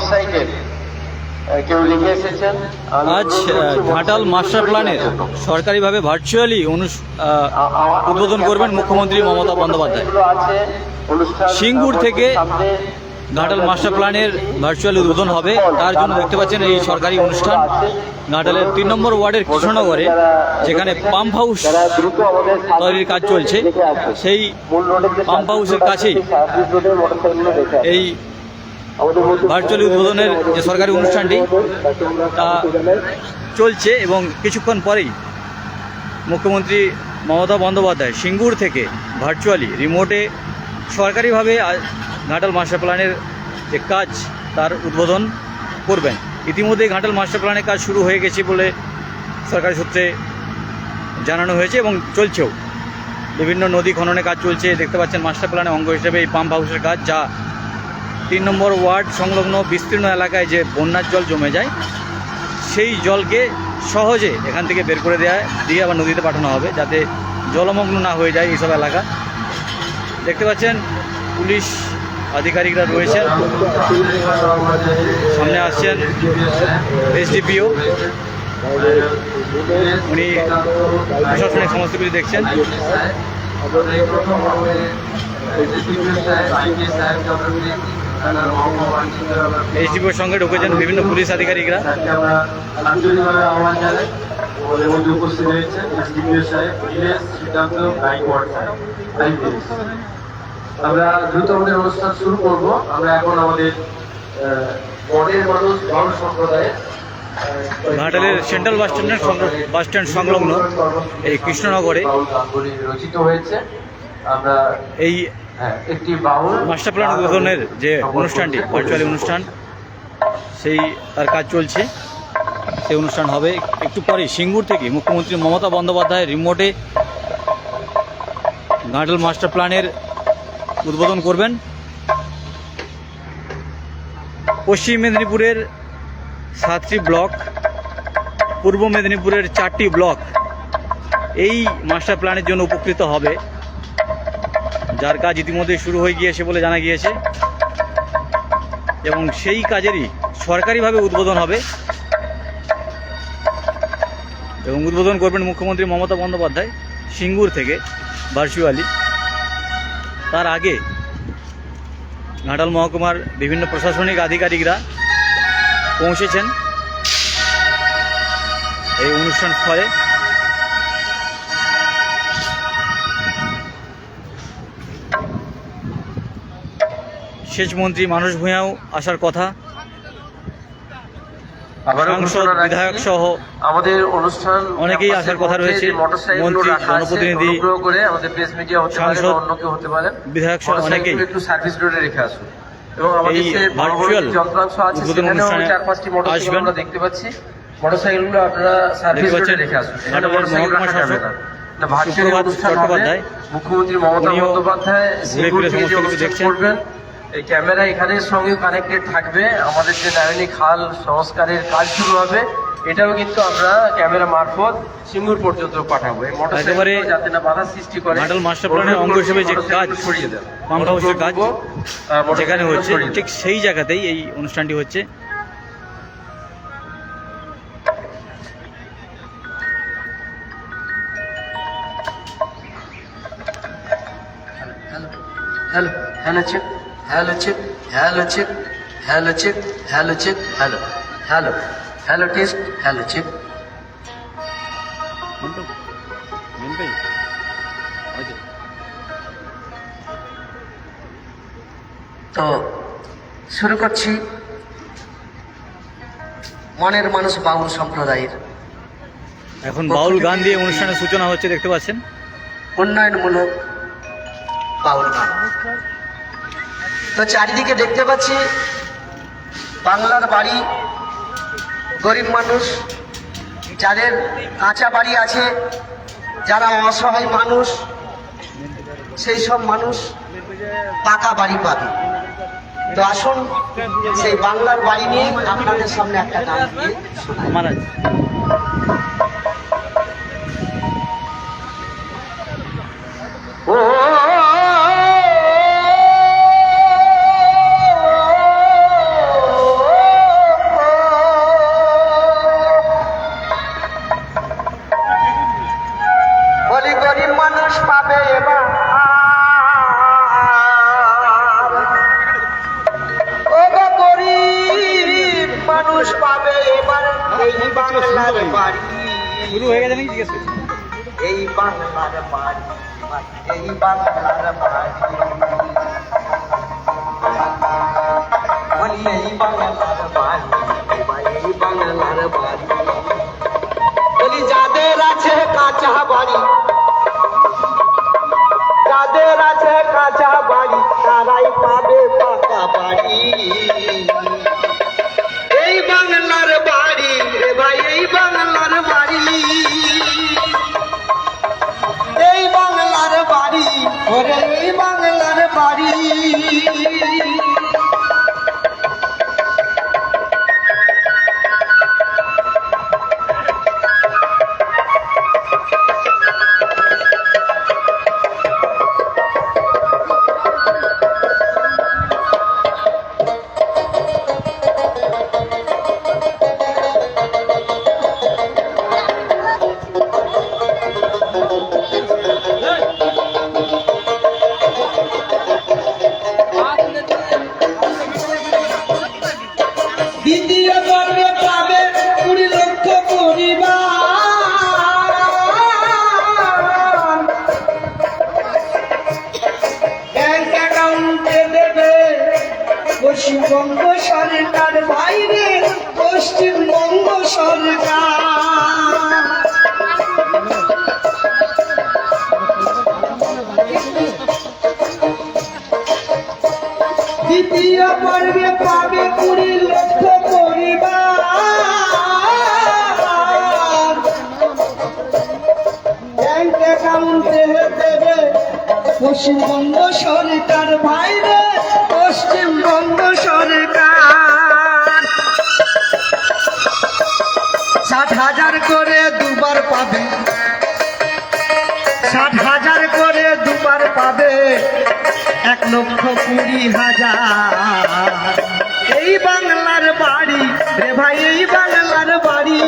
Motorcycle কেউ লিখে এসেছেন। আজ ঘাটাল মাস্টার প্ল্যানের সরকারিভাবে ভার্চুয়ালি উদ্বোধন করবেন মুখ্যমন্ত্রী মমতা বন্দ্যোপাধ্যায়। সিঙ্গুর থেকে ঘাটাল মাস্টার প্ল্যানের ভার্চুয়াল উদ্বোধন হবে, তার জন্য দেখতে পাচ্ছেন এই সরকারি অনুষ্ঠান ঘাটালের 3 নম্বর ওয়ার্ডের কৃষ্ণনগরে, যেখানে পাম্প হাউস তৈরির কাজ চলছে। সেই পাম্প হাউসের কাছেই এই ভার্চুয়াল উদ্বোধনের যে সরকারি অনুষ্ঠানটি তা চলছে এবং কিছুক্ষণ পরেই মুখ্যমন্ত্রী মমতা বন্দ্যোপাধ্যায় সিঙ্গুর থেকে ভার্চুয়ালি রিমোটে সরকারিভাবে ঘাটাল মাস্টার প্ল্যানের যে কাজ তার উদ্বোধন করবেন। ইতিমধ্যে ঘাটাল মাস্টার প্ল্যানের কাজ শুরু হয়ে গেছে বলে সরকারি সূত্রে জানানো হয়েছে এবং চলছেও। বিভিন্ন নদী খননের কাজ চলছে, দেখতে পাচ্ছেন মাস্টার প্ল্যানের অঙ্গ হিসেবে এই পাম্প হাউসের কাজ, যা 3 নম্বর ওয়ার্ড সংলগ্ন বিস্তীর্ণ এলাকায় যে বন্যার জল জমে যায় সেই জলকে সহজে এখান থেকে বের করে দিয়ে আবার নদীতে পাঠানো হবে, যাতে জলমগ্ন না হয়ে যায় এইসব এলাকা। দেখতে পাচ্ছেন পুলিশ আধিকারিকরা রয়েছেন, সামনে আসছেন এসডিপিও, উনি প্রশাসনিক সমস্ত কিছু দেখছেন। এসডিপিওর সঙ্গে ঢুকেছেন বিভিন্ন পুলিশ আধিকারিকরা। আমরা দ্রুত আমাদের অনুষ্ঠান শুরু করব। আমরা এখন আমাদের মনের মানুষ ধর্ম সম্প্রদায়ের ঘাটালের সেন্ট্রাল বাস স্ট্যান্ড সংলগ্ন এই কৃষ্ণনগরে রচিত হয়েছে। আমরা এই একটি বাউল মাস্টার প্ল্যান উদ্বোধনের যে অনুষ্ঠানটি ভার্চুয়ালি অনুষ্ঠান, সেই তার কাজ চলছে। সেই অনুষ্ঠান হবে একটু পরে সিঙ্গুর থেকে মুখ্যমন্ত্রী মমতা বন্দ্যোপাধ্যায় রিমোটে ঘাটাল মাস্টার প্ল্যানের উদ্বোধন করবেন। পশ্চিম মেদিনীপুরের 7টি ব্লক, পূর্ব মেদিনীপুরের 4টি ব্লক এই মাস্টার প্ল্যানের জন্য উপকৃত হবে, যার কাজ ইতিমধ্যে শুরু হয়ে গিয়েছে বলে জানা গিয়েছে এবং সেই কাজেরই সরকারিভাবে উদ্বোধন হবে এবং উদ্বোধন করবেন মুখ্যমন্ত্রী মমতা বন্দ্যোপাধ্যায় সিঙ্গুর থেকে ভার্চুয়ালি। তার আগে ঘাটাল মহকুমার বিভিন্ন প্রশাসনিক আধিকারিকরা পৌঁছেছেন এই অনুষ্ঠান স্থলে। সেচমন্ত্রী মানস ভূঁইয়াও আসার কথা, সাংসদ বিধায়ক সহ আমাদের অনুষ্ঠান অনেকেই আসার কথা রয়েছে। মন্ত্রী, জনপ্রতিনিধি, সাংসদ, বিধায়ক সহ অনেকেই একটু সার্ভিস রোডে রেখে আসুন এবং এই ভার্চুয়াল উদ্বোধন অনুষ্ঠানে আসবেন। দেখতে পাচ্ছি মোটরসাইকেলগুলো আপনারা সার্ভিস রোডে রেখে আসুন। মহকুমা শাসক সুপ্রভাত চট্টোপাধ্যায়, মুখ্যমন্ত্রী মমতা বন্দ্যোপাধ্যায় করবেন। এই ক্যামেরা এখানের সঙ্গে কানেক্টেড থাকবে। আমাদের যে নারায়ণী খাল সংস্কারের কাজ শুরু হবে, এটাও কিন্তু আমরা ক্যামেরা মারফত সিঙ্গুর পর্যন্ত পাঠাবো। একেবারে যাতে না বাধা সৃষ্টি করে। ঘাটাল মাস্টার প্ল্যানের অঙ্গ হিসেবে যে কাজ পাম্প হাউসের কাজ যেখানে হচ্ছে, ঠিক সেই জায়গাতেই এই অনুষ্ঠানটি হচ্ছে। Hello hello check, hello check, hello check, hello check, hello check, hello hello hello test, hello check. তো শুরু করছি মনের মানুষ বাউল সম্প্রদায়ের। এখন বাউল গান দিয়ে অনুষ্ঠানের সূচনা হচ্ছে, দেখতে পাচ্ছেন উন্নয়নমূলক বাউল গান। তো চারিদিকে দেখতে পাচ্ছি বাংলার বাড়ি, গরিব মানুষ, যাদের কাঁচা বাড়ি আছে, যারা অসহায় মানুষ, সেই সব মানুষ পাকা বাড়ি পাবে। তো আসুন সেই বাংলার বাড়ি নিয়ে আপনাদের সামনে একটা গান দিয়ে শোনাই। ও বাড়ি শুরু হয়ে গেছে নাকি জিজ্ঞেস করছি। এই বাংলার বাড়ি এই বাংলার বাড়ি বলি এই বাংলার বাড়ি এই বাংলার বাড়ি বলি যাদের আছে কাঁচা বাড়ি যাদের আছে কাঁচা বাড়ি তারাই পাবে পাকা বাড়ি এই বাংলার বাড়ি রে ভাই এই বাংলার বাড়ি এই বাংলার বাড়ি ওরে এই বাংলার বাড়ি দ্বিতীয় পর্বে পাবে 20 লক্ষ পরিবার ব্যাংক অ্যাকাউন্টে দেবে পশ্চিমবঙ্গ সরকার বাইরে পশ্চিমবঙ্গ সরকার দ্বিতীয় পর্বে পাবে 20 লক্ষ পরিবার ব্যাংক অ্যাকাউন্টে দেবে পশ্চিমবঙ্গ সরকার বাইরে পশ্চিমবঙ্গ সরকার 60,000 করে দুবার পাবে 60,000 করে দুবার পাবে 1,20,000 এই বাংলার বাড়ি রে ভাই এই বাংলার বাড়ি